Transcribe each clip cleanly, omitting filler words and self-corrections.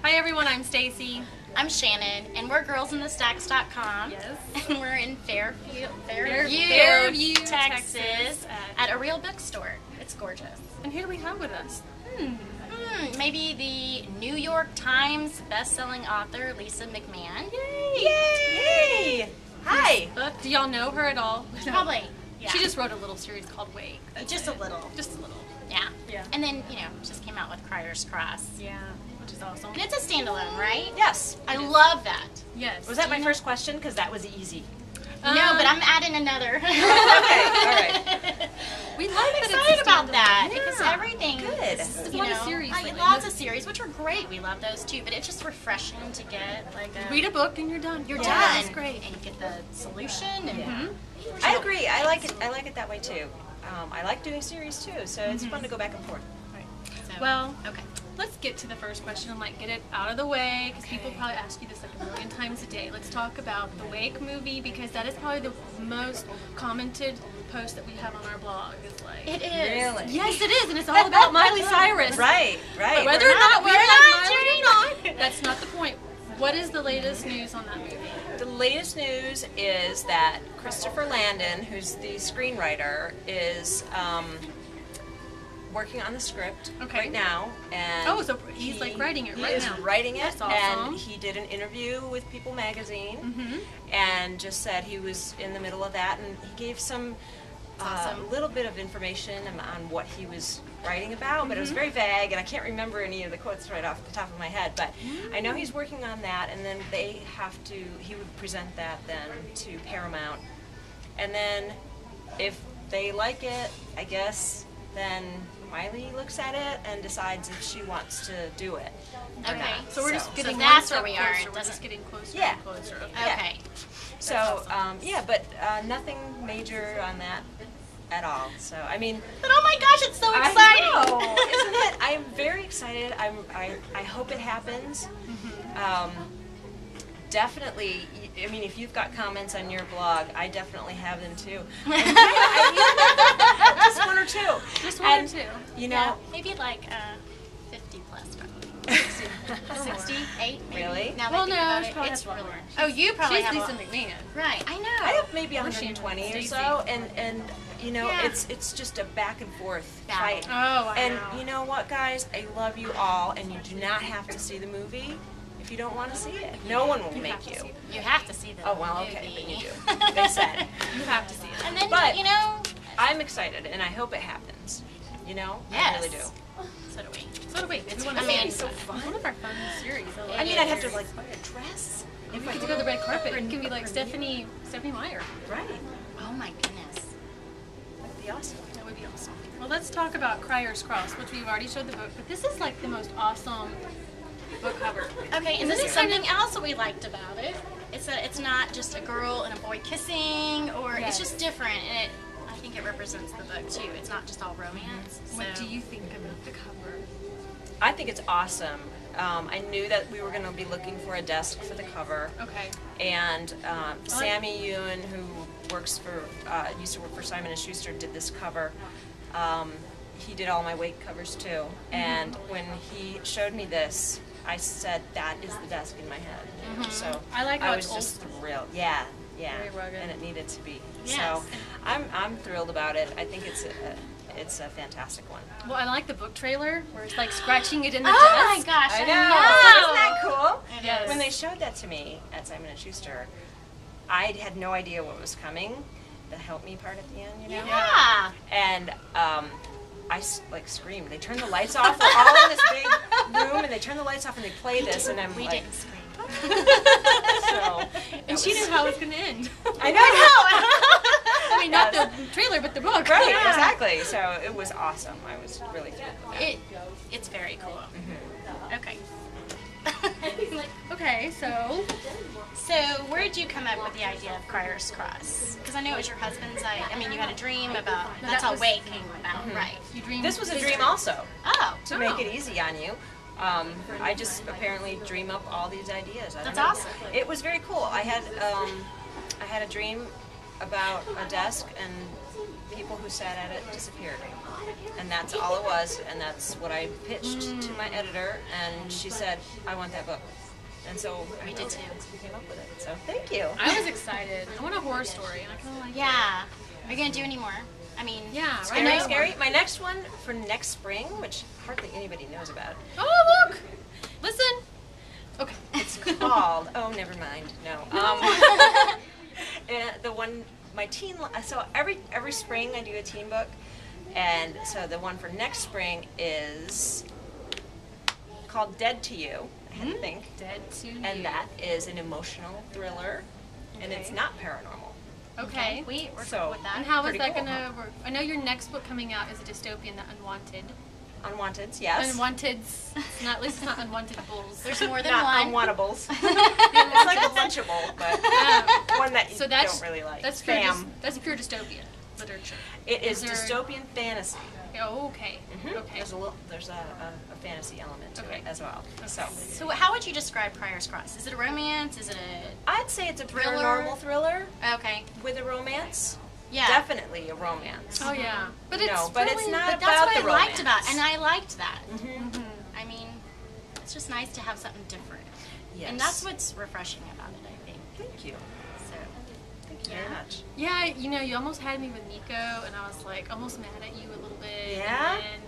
Hi everyone, I'm Stacy. I'm Shannon, and we're girlsinthestacks.com. Yes. And we're in Fairview, Texas, Texas, at A Real Bookstore. It's gorgeous. And who do we have with us? Maybe the New York Times best-selling author, Lisa McMann. Yay! Hi. Book. Do y'all know her at all? Probably. Yeah. She just wrote a little series called Wake. Just a little. Just a little. Yeah. Yeah. And then, just came out with Crier's Cross. Yeah, which is awesome. And it's a standalone, right? Yes. I love that. Yes. Was that my first question? Because that was easy. No, but I'm adding another. Okay, all right. We like I'm that excited it's about standalone. that Yeah. because everything. Good. There's a lot of series lately. Lots of series, which are great. We love those too. But it's just refreshing to get like a. Read a book and you're done. You're Yeah. done. That's great. And you get the solution. And I agree. I like it that way too. I like doing series too, so it's fun to go back and forth. So, Well, okay. let's get to the first question and get it out of the way because people probably ask you this a million times a day. Let's talk about the Wake movie because that is probably the most commented post that we have on our blog. It is. Really? Yes, it is, and it's all about Miley Cyrus. Right. Whether We're or not we not like doing Miley or not, that's not the point. What is the latest news on that movie? The latest news is that Christopher Landon, who's the screenwriter, is working on the script right now, and Oh, so he's writing it right now. He is writing it, That's awesome. and he did an interview with People Magazine, and just said he was in the middle of that, and he gave some little bit of information on what he was writing about, but it was very vague, and I can't remember any of the quotes right off the top of my head, but I know he's working on that, and then he would present that then to Paramount, and then if they like it, I guess, then Miley looks at it and decides if she wants to do it. Okay. So we're just getting that's one where we step are. closer. It We're just doesn't. getting closer Yeah. and closer. Okay. So, but nothing major on that at all. So, I mean, But oh my gosh, it's so exciting! I know, isn't it? I am very excited. I hope it happens. Definitely. I mean, if you've got comments on your blog, I definitely have them too. Just one or two. Just one or two. You know, maybe like 50 plus probably. 68 maybe. Really? Now Well, that no, I she think probably about it, it's has really. more. Oh, you probably She's have Lisa a, McMann. Right, I know. I have maybe 120 or Stacy. so, and you know, Yeah. it's just a back and forth Battle. fight. Oh, I And know. you know what, guys? I love you all, and you do not have to see the movie if you don't want to see it. No one will make you. You have to see the Oh, well, movie. okay, then you do. They said. You have to see it. And then, But- you know, I'm excited, and I hope it happens. You know? yes. I really do. So do we. So do we. It's one I of mean, it's one of our fun series. I mean, I'd have to, like, buy a dress. If we get to go to the red carpet, it can be like Stephanie Meyer. Right. Oh my goodness. That'd be awesome. That would be awesome. Well, let's talk about Crier's Cross, which we've already showed the book, but this is like the most awesome book cover. Okay, and Isn't this it is something else that we liked about it. It's not just a girl and a boy kissing, or Yes. it's just different, and I think it represents the book too. It's not just all romance. What so. do you think about the cover? I think it's awesome. I knew that we were going to be looking for a desk for the cover. Okay. And Sammy Ewan, who used to work for Simon & Schuster, did this cover. He did all my Wake covers too. And when he showed me this, I said, that is the desk in my head. So I like how I it's was just old school. thrilled. Yeah, Very rugged. and it needed to be. Yes. So I'm thrilled about it. I think it's a fantastic one. Well, I like the book trailer where it's like scratching it in the Oh my desk. gosh! I Isn't know. that cool? It is. When they showed that to me at Simon & Schuster, I had no idea what was coming. The help me part at the end, you know? Yeah. And I screamed. They turned the lights off. We're all in this big room, and they turn the lights off and they play this, and I'm We like, didn't scream. so. And she knew how it was going to end. I know. I mean, not the trailer, but the book. Right, Yeah. exactly. So it was awesome. I was really thrilled. It's very cool. Okay. Okay, so So where did you come up with the idea of Crier's Cross? Because I know it was your husband's. I mean, you had a dream about. No, That's that how was- Wake came about, right? you dreamed. This was a dream also, Oh, to make it easy on you. I just apparently dream up all these ideas. I don't That's know. awesome. It was very cool. I had a dream about a desk and people who sat at it disappeared. And that's all it was, and that's what I pitched to my editor, and she said, I want that book. And so We did too. we came up with it. So thank you. I was excited. I want a horror story, and I kind of like Yeah. Are you going to do any more? I mean, Yeah, Scary, right now. scary. My next one for next spring, which hardly anybody knows about, Oh, look! Listen! Okay. it's called, oh, never mind, no. The one, my teen, so every spring I do a teen book, and so the one for next spring is called Dead to You, I had to think, Dead to you. and that is an emotional thriller, and it's Okay. not paranormal. Okay. We're So- with that. And how is Pretty that cool, gonna work? I know your next book coming out is a dystopian, The Unwanted. Unwanteds, yes. Unwanteds. It's not, at least it's not unwanted bulls. There's more than Not one. unwantables. It's like a Lunchable, but one that you So that's don't really like. That's pure, Spam. that's pure dystopia literature. It is there- dystopian fantasy. Oh, okay. Okay. There's a fantasy element to Okay. it as well. So So how would you describe Cryer's Cross? Is it a romance? Is it a... I'd say it's a Thriller? paranormal thriller Okay. with a romance. Yeah. Definitely a romance. Oh yeah. But No, it's but it's really- not But that's about what I the liked about romance. and I liked that. Mhm. I mean, it's just nice to have something different. Yes. And that's what's refreshing about it, I think. Thank you. So, Thank you very much. Yeah, you know, you almost had me with Nico, and I was like almost mad at you a little bit. Yeah? And then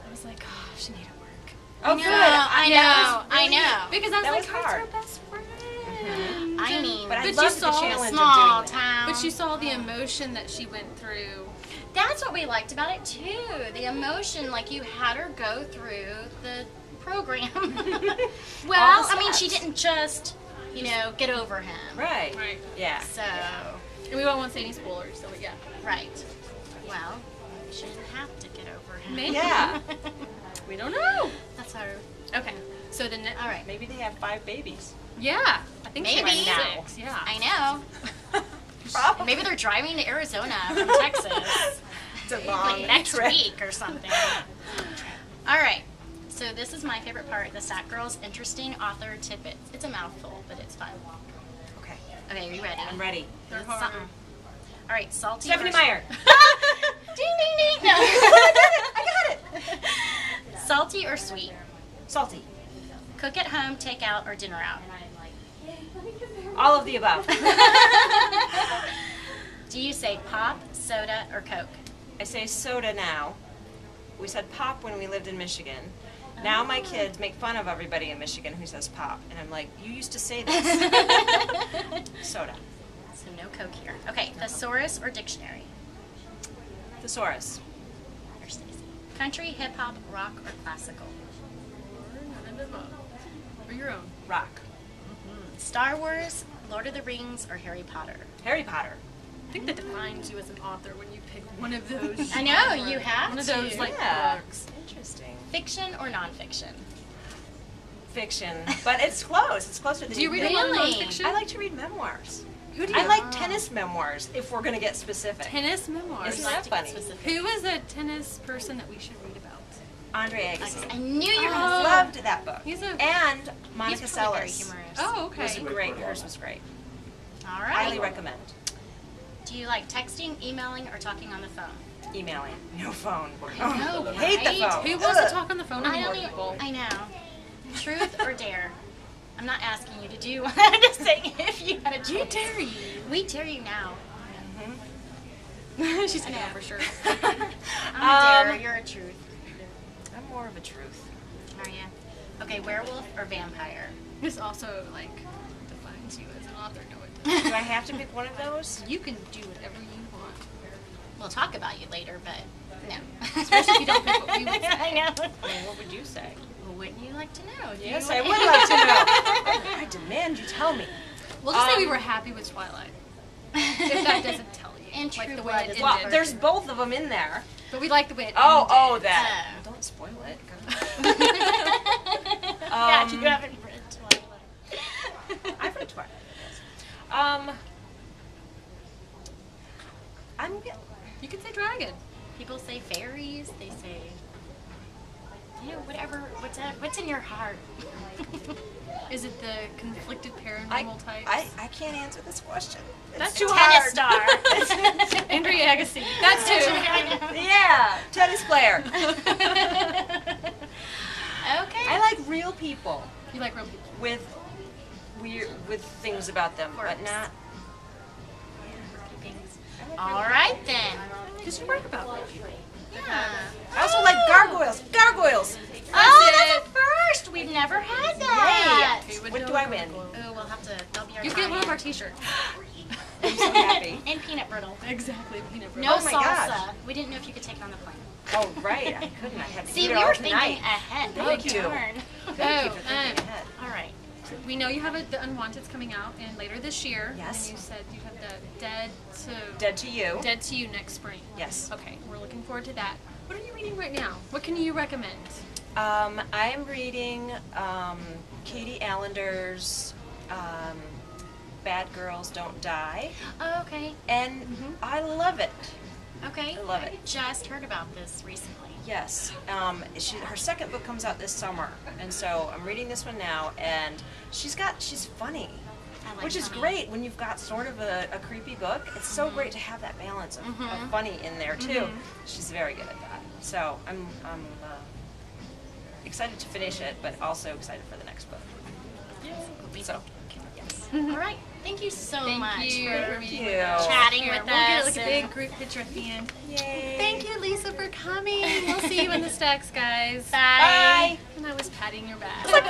I was like, gosh, she need to work. Oh, I good. know, I Yeah. know, I know. Because I was That like, was "Who's hard. her best friend?" I mean, But I But you loved the saw challenge small of doing that. town. But you saw the emotion that she went through. That's what we liked about it too. The emotion, like you had her go through the program. Well, I mean, she steps. didn't just, you know, get over him. Right. Right. Yeah. So, And we won't want to say any spoilers, so yeah. right. Well, she didn't have to get over him. Maybe. Yeah. We don't know. That's her. Okay. So the All right. Maybe they have 5 babies. yeah, I think she Maybe. was Now. 6. Yeah. I know. Probably. Maybe they're driving to Arizona from Texas. It's a like long next trip. week or something. All right. So this is my favorite part, the Sack Girls Interesting Author Tidbits. It's a mouthful, but it's fun. Okay. Okay, are you ready? I'm ready. They're It's hard. something. All right, salty. Stephanie versus- Meyer. Ding ding ding. No. I got it. Salty or sweet? Salty. Cook at home, take out, or dinner out? All of the above. Do you say pop, soda, or Coke? I say soda now. We said pop when we lived in Michigan. Now my kids make fun of everybody in Michigan who says pop. And I'm like, you used to say this. Soda. So no Coke here. Okay, thesaurus or dictionary? Thesaurus. Or Stacey. Country, hip hop, rock, or classical? Or your own. Rock. Star Wars, Lord of the Rings, or Harry Potter? Harry Potter. I think that defines you as an author when you pick one of those. I know, you have One of to. those like Yeah. books. Interesting. Fiction or nonfiction? Fiction. But it's close. It's closer than Do you read think. a lot of Really? nonfiction? I like to read memoirs. Who do you I like tennis memoirs, if we're going to get specific. tennis memoirs. Isn't that funny? Who is a tennis person that we should read about? Andre Agassi. I knew you were Oh. going to Loved that book. He's a- And Monica He's probably very Seles. humorous. Oh, Was okay. great. Hers was great. All Highly right. recommend. Do you like texting, emailing, or talking on the phone? Emailing. No phone. I know, Hate the right? phone. Who wants to Ugh. talk on the phone I anymore, don't even, people? I know. Truth or dare? I'm not asking you to do one. I'm just saying if you had a choice. We dare you. We dare you now. She's gonna know for sure. I'm a dare. You're a truth. I'm more of a truth. Are you? Okay, werewolf or vampire? This also like defines you as an author. No, it doesn't. Do I have to pick one of those? You can do whatever you want. We'll talk about you later, but no. Especially if you don't pick what we would say. I know. Well, what would you say? Well, wouldn't you like to know? Do Yes, you? I would like to know. I demand you tell me. We'll just say we were happy with Twilight. If that doesn't tell you. And like True the way Blood it is ended. Well, there's both of them in there. But we like the way it Oh, ended. that. Oh. Don't spoil it. Yeah, you haven't read Twilight. I've read Twilight. Yes. I'm. You can say dragon. People say fairies. They say whatever. What's in your heart? Is it the conflicted paranormal types? I can't answer this question. That's too Tennis hard. star. Andrea Agassi. That's two. Yeah, tennis player. Okay. I like real people You like real people. with things about them, but Quirks. not. Things. All right then. Because you write about real people. Yeah. I also like gargoyles. Gargoyles. Oh, that's a first. We've never had that. Okay, What do I win? Oh, we'll have to. That'll be our You get one of our tie-in. t-shirts. I'm so happy. And peanut brittle. Exactly. Peanut butter. No Oh my salsa. gosh. We didn't know if you could take it on the plane. Oh right, I couldn't. I had to See, eat we it all were tonight. thinking ahead. Thank you. Darn. Thank you Oh, for thinking ahead. All right. We know you have the Unwanteds coming out and later this year. Yes. And you said you have the Dead to You. Dead to You next spring. Yes. Okay, we're looking forward to that. What are you reading right now? What can you recommend? I am reading Katie Allender's Bad Girls Don't Die, Oh, okay. and I love it. Okay. I love it. Just heard about this recently. Yes. Her second book comes out this summer, and so I'm reading this one now, and she's funny. I like Which is funny. great when you've got sort of a creepy book. It's so great to have that balance of funny in there too. She's very good at that. So I'm excited to finish it, but also excited for the next book. So, yes. All right. Thank you so much Thank you. for Thank you. chatting Here, with we'll get us. like a big group picture at the end. Yay. Thank you, Lisa, for coming. We'll see you in the stacks, guys. Bye. Bye. And I was patting your back. Like,